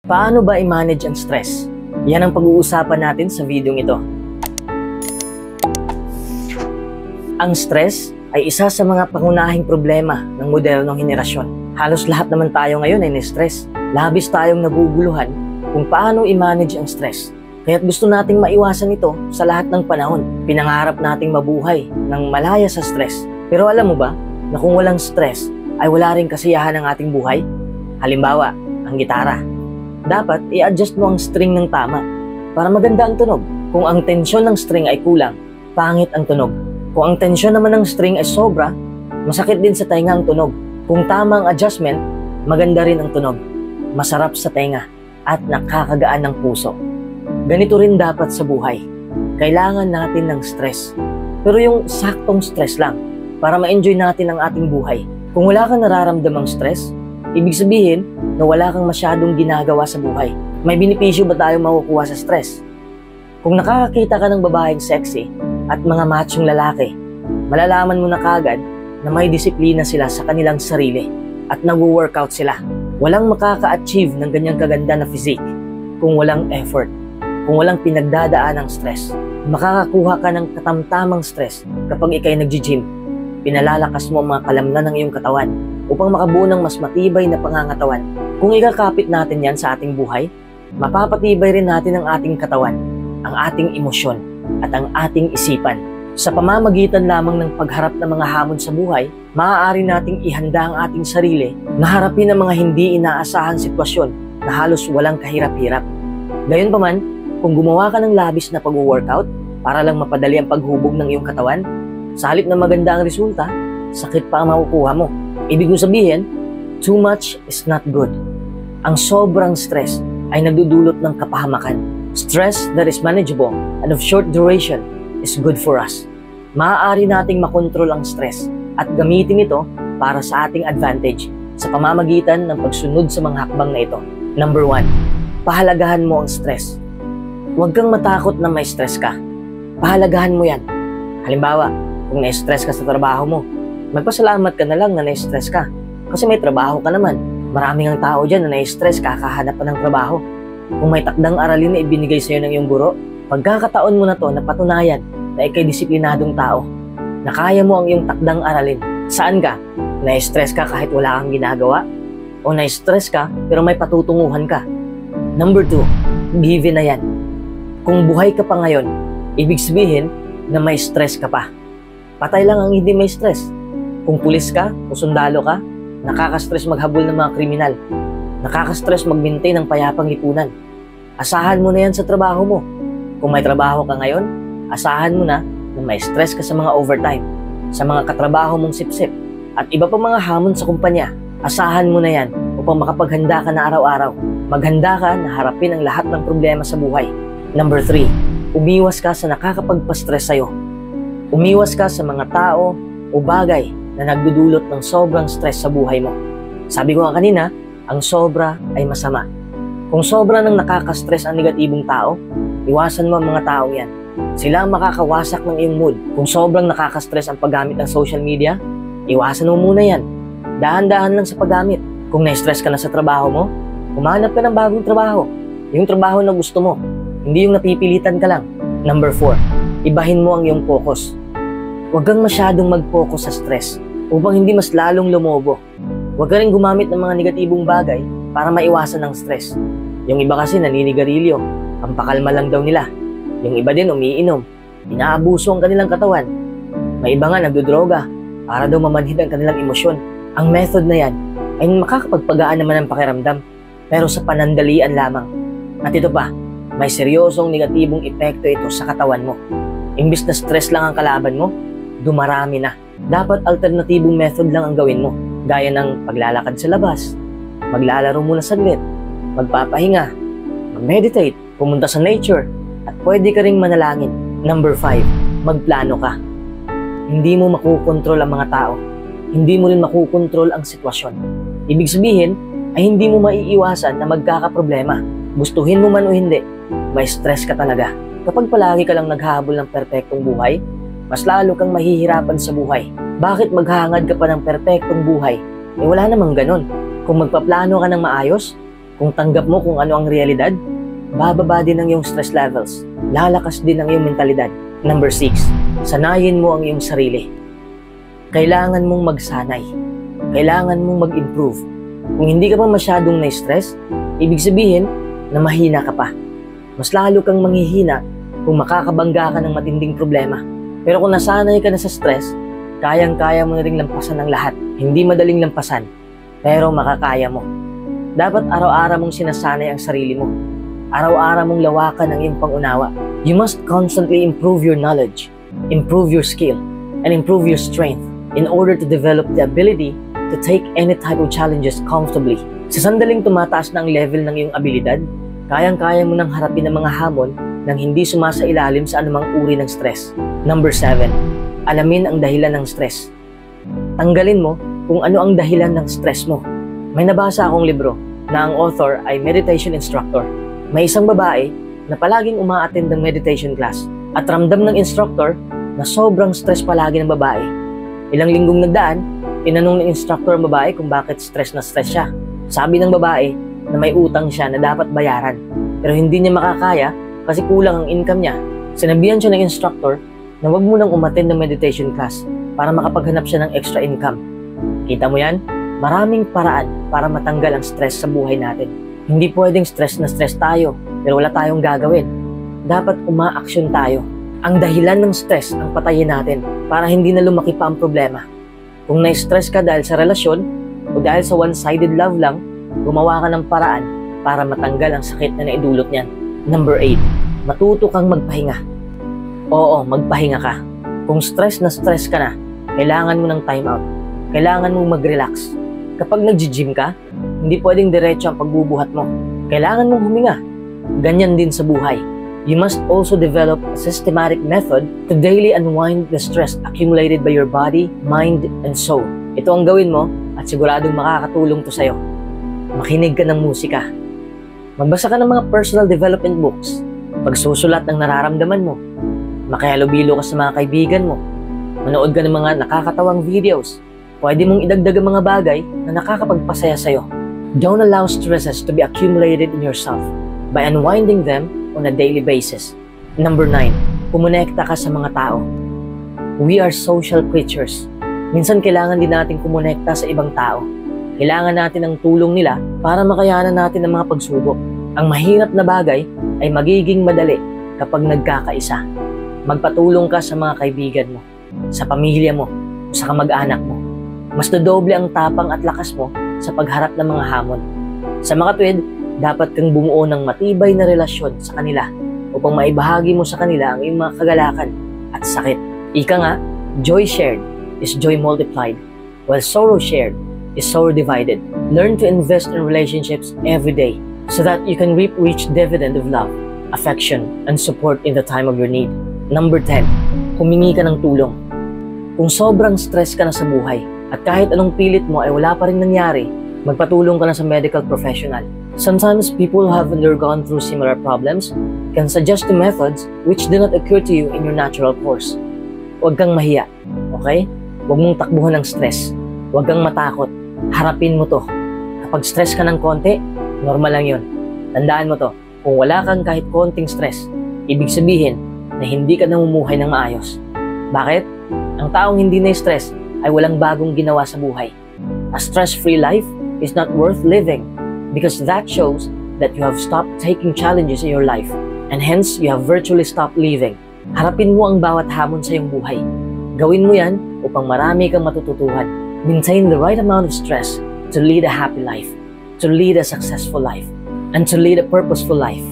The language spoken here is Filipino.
Paano ba i-manage ang stress? Yan ang pag-uusapan natin sa video ito. Ang stress ay isa sa mga pangunahing problema ng modernong henerasyon. Halos lahat naman tayo ngayon ay na-stress. Labis tayong naguguluhan kung paano i-manage ang stress. Kaya't gusto nating maiwasan ito sa lahat ng panahon. Pinangarap nating mabuhay ng malaya sa stress. Pero alam mo ba na kung walang stress ay wala ring kasiyahan ng ating buhay? Halimbawa, ang gitara. Dapat i-adjust mo ang string ng tama para maganda ang tunog. Kung ang tensyon ng string ay kulang, pangit ang tunog. Kung ang tensyon naman ng string ay sobra, masakit din sa tenga ang tunog. Kung tama ang adjustment, maganda rin ang tunog. Masarap sa tenga at nakakagaan ng puso. Ganito rin dapat sa buhay. Kailangan natin ng stress. Pero yung saktong stress lang para ma-enjoy natin ang ating buhay. Kung wala kang nararamdamang stress, ibig sabihin na wala kang masyadong ginagawa sa buhay. May benepisyo ba tayo makukuha sa stress? Kung nakakakita ka ng babaeng sexy at mga machong lalaki, malalaman mo na kagad na may disiplina sila sa kanilang sarili at nag-workout sila. Walang makaka-achieve ng ganyang kaganda na physique kung walang effort, kung walang pinagdadaan ng stress. Makakakuha ka ng katamtamang stress kapag ikay nag-gym. Pinalalakas mo ang mga kalamnan ng iyong katawan upang makabuo ng mas matibay na pangangatawan. Kung ikakapit natin yan sa ating buhay, mapapatibay rin natin ang ating katawan, ang ating emosyon, at ang ating isipan. Sa pamamagitan lamang ng pagharap ng mga hamon sa buhay, maaari nating ihanda ang ating sarili na harapin ang mga hindi inaasahang sitwasyon na halos walang kahirap-hirap. Gayunpaman, kung gumawa ka ng labis na pag-workout para lang mapadali ang paghubog ng iyong katawan, sa halip na maganda ang resulta, sakit pa ang makukuha mo. Ibig kong sabihin, too much is not good. Ang sobrang stress ay nagdudulot ng kapahamakan. Stress that is manageable and of short duration is good for us. Maaari nating makontrol ang stress at gamitin ito para sa ating advantage sa pamamagitan ng pagsunod sa mga hakbang na ito. Number 1, pahalagahan mo ang stress. Huwag kang matakot na may stress ka. Pahalagahan mo yan. Halimbawa, kung na-stress ka sa trabaho mo, magpasalamat ka na lang na na-stress ka. Kasi may trabaho ka naman. Maraming ang tao dyan na na-stress kakahanap pa ng trabaho. Kung may takdang aralin na ibinigay sa'yo ng iyong guro, pagkakataon mo na to na patunayan na ikay disiplinadong tao, na kaya mo ang iyong takdang aralin. Saan ka? Na-stress ka kahit wala kang ginagawa? O na-stress ka pero may patutunguhan ka? Number 2, given na yan. Kung buhay ka pa ngayon, ibig sabihin na may stress ka pa. Patay lang ang hindi may stress. Kung pulis ka o sundalo ka, nakaka-stress maghabol ng mga kriminal. Nakaka-stress mag-maintain ng payapang lipunan. Asahan mo na yan sa trabaho mo. Kung may trabaho ka ngayon, asahan mo na may stress ka sa mga overtime, sa mga katrabaho mong sipsip, at iba pa mga hamon sa kumpanya. Asahan mo na yan upang makapaghanda ka na araw-araw. Maghanda ka na harapin ang lahat ng problema sa buhay. Number 3, umiwas ka sa nakakapagpa-stress sa'yo. Umiwas ka sa mga tao o bagay na nagdudulot ng sobrang stress sa buhay mo. Sabi ko nga kanina, ang sobra ay masama. Kung sobra nang nakaka-stress ang negatibong tao, iwasan mo ang mga taong yan. Sila ang makakawasak ng iyong mood. Kung sobrang nakaka-stress ang paggamit ng social media, iwasan mo muna yan. Dahan-dahan lang sa paggamit. Kung na-stress ka na sa trabaho mo, humanap ka ng bagong trabaho. Yung trabaho na gusto mo, hindi yung napipilitan ka lang. Number 4, ibahin mo ang iyong focus. Huwag kang masyadong mag-focus sa stress upang hindi mas lalong lumobo. Huwag ka rin gumamit ng mga negatibong bagay para maiwasan ng stress. Yung iba kasi naninigarilyo, pampakalma lang daw nila. Yung iba din umiinom, inaabuso ang kanilang katawan. May iba nga nagdodroga para daw mamanhid ang kanilang emosyon. Ang method na yan ay makakapagpagaan naman ang pakiramdam, pero sa panandalian lamang. At ito pa, may seryosong negatibong epekto ito sa katawan mo. Imbis na stress lang ang kalaban mo, dumarami na. Dapat alternatibong method lang ang gawin mo, gaya ng paglalakad sa labas, maglalaro muna saglit, magpapahinga, mag-meditate, pumunta sa nature, at pwede ka ring manalangin. Number 5, magplano ka. Hindi mo makukontrol ang mga tao. Hindi mo rin makukontrol ang sitwasyon. Ibig sabihin ay hindi mo maiiwasan na magkakaproblema. Gustuhin mo man o hindi, may stress ka talaga. Kapag palagi ka lang naghahabol ng perpektong buhay, mas lalo kang mahihirapan sa buhay. Bakit maghahangad ka pa ng perpektong buhay? Eh wala namang ganun. Kung magpaplano ka ng maayos, Kung tanggap mo kung ano ang realidad, bababa din ang iyong stress levels. Lalakas din ang iyong mentalidad. Number 6, sanayin mo ang iyong sarili. Kailangan mong magsanay. Kailangan mong mag-improve. Kung hindi ka pa masyadong na-stress, ibig sabihin na mahina ka pa. Mas lalo kang manghihina kung makakabangga ka ng matinding problema. Pero kung nasanay ka na sa stress, kayang-kaya mo na ring lampasan ang lahat. Hindi madaling lampasan, pero makakaya mo. Dapat araw-araw mong sinasanay ang sarili mo. Araw-araw mong lawakan ang iyong pangunawa. You must constantly improve your knowledge, improve your skill, and improve your strength in order to develop the ability to take any type of challenges comfortably. Sa sandaling tumataas na ang level ng iyong abilidad, kayang-kaya mo nang harapin ang mga hamon nang hindi sumasailalim sa anumang uri ng stress. Number 7, alamin ang dahilan ng stress. Tanggalin mo kung ano ang dahilan ng stress mo. May nabasa akong libro na ang author ay meditation instructor. May isang babae na palaging uma-attend ng meditation class at ramdam ng instructor na sobrang stress palagi ng babae. Ilang linggong nagdaan, tinanong ng instructor ang babae kung bakit stress na stress siya. Sabi ng babae na may utang siya na dapat bayaran pero hindi niya makakaya kasi kulang ang income niya. Sinabihan siya ng instructor na wag mo nang umattend ng meditation class para makapaghanap siya ng extra income. Kita mo yan? Maraming paraan para matanggal ang stress sa buhay natin. Hindi pwedeng stress na stress tayo pero wala tayong gagawin. Dapat umaaksyon tayo. Ang dahilan ng stress ang patayin natin para hindi na lumaki pa ang problema. Kung na-stress ka dahil sa relasyon o dahil sa one-sided love lang, gumawa ka ng paraan para matanggal ang sakit na naidulot niyan. Number 8, matuto kang magpahinga. Oo, magpahinga ka. Kung stress na stress ka na, kailangan mo ng time out. Kailangan mong mag-relax. Kapag nag-gym ka, hindi pwedeng diretso ang pagbubuhat mo. Kailangan mong huminga. Ganyan din sa buhay. You must also develop a systematic method to daily unwind the stress accumulated by your body, mind, and soul. Ito ang gawin mo at siguradong makakatulong to sa'yo. Makinig ka ng musika. Magbasa ka ng mga personal development books. Pagsusulat ng nararamdaman mo. Makihalubilo ka sa mga kaibigan mo. Manood ka ng mga nakakatawang videos. Pwede mong idagdag ang mga bagay na nakakapagpasaya sa'yo. Don't allow stresses to be accumulated in yourself by unwinding them on a daily basis. Number 9, kumonekta ka sa mga tao. We are social creatures. Minsan kailangan din natin kumonekta sa ibang tao. Kailangan natin ang tulong nila para makayanan natin ang mga pagsubok. Ang mahirap na bagay ay magiging madali kapag nagkakaisa. Magpatulong ka sa mga kaibigan mo, sa pamilya mo, sa kamag-anak mo. Mas dodoble ang tapang at lakas mo sa pagharap ng mga hamon. Sa makatwid, dapat kang bumuo ng matibay na relasyon sa kanila upang maibahagi mo sa kanila ang iyong mga kagalakan at sakit. Ika nga, joy shared is joy multiplied, while sorrow shared is sorrow divided. Learn to invest in relationships every day so that you can reap rich dividend of love, affection, and support in the time of your need. Number 10, humingi ka ng tulong. Kung sobrang stress ka na sa buhay at kahit anong pilit mo ay wala pa rin nangyari, magpatulong ka na sa medical professional. Sometimes people who have undergone through similar problems can suggest the methods which do not occur to you in your natural course. Huwag kang mahiya, okay? Huwag mong takbuhan ng stress. Huwag kang matakot. Harapin mo to. Kapag stress ka ng konti, normal lang yun. Tandaan mo to, kung wala kang kahit konting stress, ibig sabihin na hindi ka namumuhay ng maayos. Bakit? Ang taong hindi na-stress ay walang bagong ginawa sa buhay. A stress-free life is not worth living because that shows that you have stopped taking challenges in your life and hence you have virtually stopped living. Harapin mo ang bawat hamon sa iyong buhay. Gawin mo yan upang marami kang matututuhan. Maintain the right amount of stress to lead a happy life, to lead a successful life, and to lead a purposeful life.